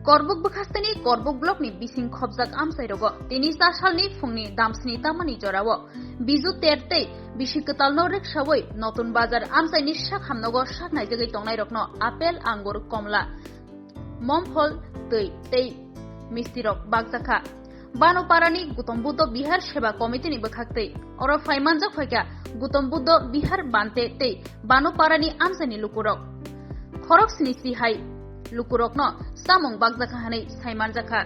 Korbuk bekhastani Korbuk blok ni bising khobjak amsairogo tini salni fungni damsni tamani jorawo biju terte bisi ketalno reksawoi notun bazar amsaini shak hamnogo shak naijagi tongnai rokno apel angur komla momphol tei mistirok bagjaka Bano Parani Gutom Buddha Bihar Seba Committee ni bekhakte oro faimanjak phaika Gutom Buddha Bihar bante tei Bano Parani amsani lukurok khorok sinisi hai lukurokno samong bagjaka hanai saimanjaka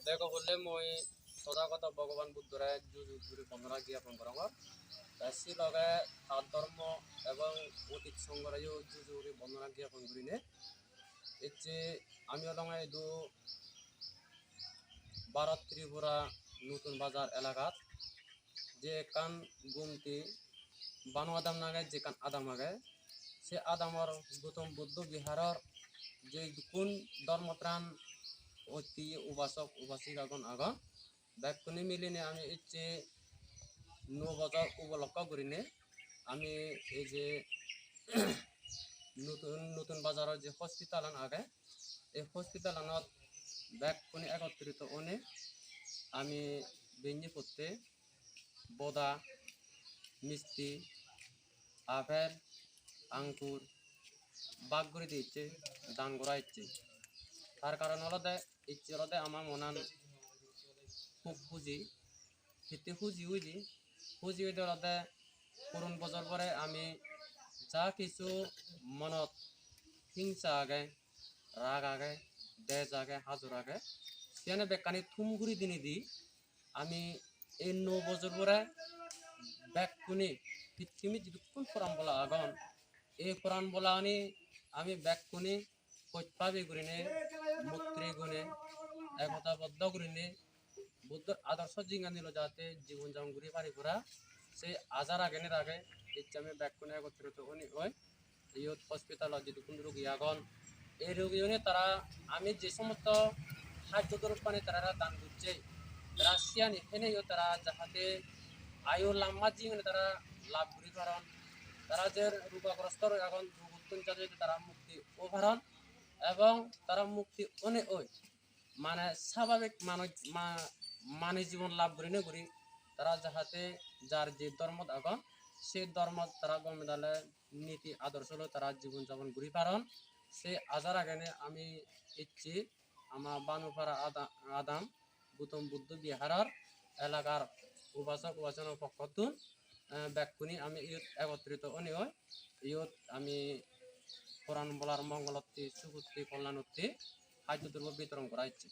দেখো বললে মই সদাগত ভগবান বুদ্ধরা যুযুগুরি বন্দনা জ্ঞাপন করং তাসি লগে সাত ধর্ম এবং অতীত সংগ্রাহীয় যুযুগুরি বন্দনা জ্ঞাপন করিনে এতে আমি লঙ্গাই দু ভারত ত্রিপুরা নতুন বাজার এলাকাত যে কান গুমতি বানু আদাম নাগে যে কান আদাম আগে সে আদামর গৌতম বুদ্ধ বিহারর যে কোন ধর্মপ্রাণ অতি উপাসক উপাসিকাগণ আগন ব্যাকুনি মিলিনে আমি ইচ্ছে 9 বছর উপলক্ষ করিনে আমি এই যে নতুন বাজারের যে হসপিটাল আগে এই হসপিটালত ব্যাকুনি একত্রিত অনে আমি বেঞ্জি করতে বদা মিষ্টি আপেল আঙ্কুর বাগ করে দিচ্ছে দান করা ইচ্ছে তার কারণ হলো ইচ্ছে হলো আমার মনান খুব খুঁজি খেতে খুঁজি হইতে হলো পুরন বছর পরে আমি যা কিছু মনত হিংসা আগে রাগ আগে দেশ আগে হাজর আগে সেখানে বেকানি থুমঘুরি দিনে দি আমি এই 9 বছর পরে ব্যাকুনি পৃথিবী যদি কোন কোরআন বলা আগন এই কোরআন বলা আমি ব্যাকুনি কৈপাবি করিনে মুক্তি গুণে একতাবদ্ধ করিনে বুদ্ধর আদর্শ জিঙ্গা নিল যাতে জীবন যাপন করি পারি পুরা সেই আজার আগেনের আগে ইচ্ছে আমি ব্যাকুনি একত্রিত হয় এই হসপিটাল যদি কোন রোগী আগন এই রোগী তারা আমি যে সমস্ত সাহায্য দ্রব্য তারা দান করছে তারা সিয়ানি হেনে তারা যাহাতে আয়ু লাম্মা জিঙ্গনে তারা লাভ করি কারণ তারা যে রোগাগ্রস্ত এখন রোগ উত্তন তারা মুক্তি ও ভারণ এবং তারা মুক্তি অনেক ওই মানে স্বাভাবিক মানে জীবন লাভ করি না করি তারা যাহাতে যার যে ধর্ম আগন সেই ধর্ম তারা গমেদালে নীতি আদর্শ তারা জীবন যাপন করি পারন সে আজার আগেনে আমি ইচ্ছি আমার বানুপাড়া আদাম গৌতম বুদ্ধ বিহারের এলাকার উপাসক উপাসনার পক্ষতুন ব্যাকুনি আমি ইয়ত একত্রিত অনি হয় ইয়ত আমি কোরআন বলার মঙ্গলত্তি সুখুত্তি কল্যাণত্তি খাদ্য দ্রব্য বিতরণ করা হচ্ছে।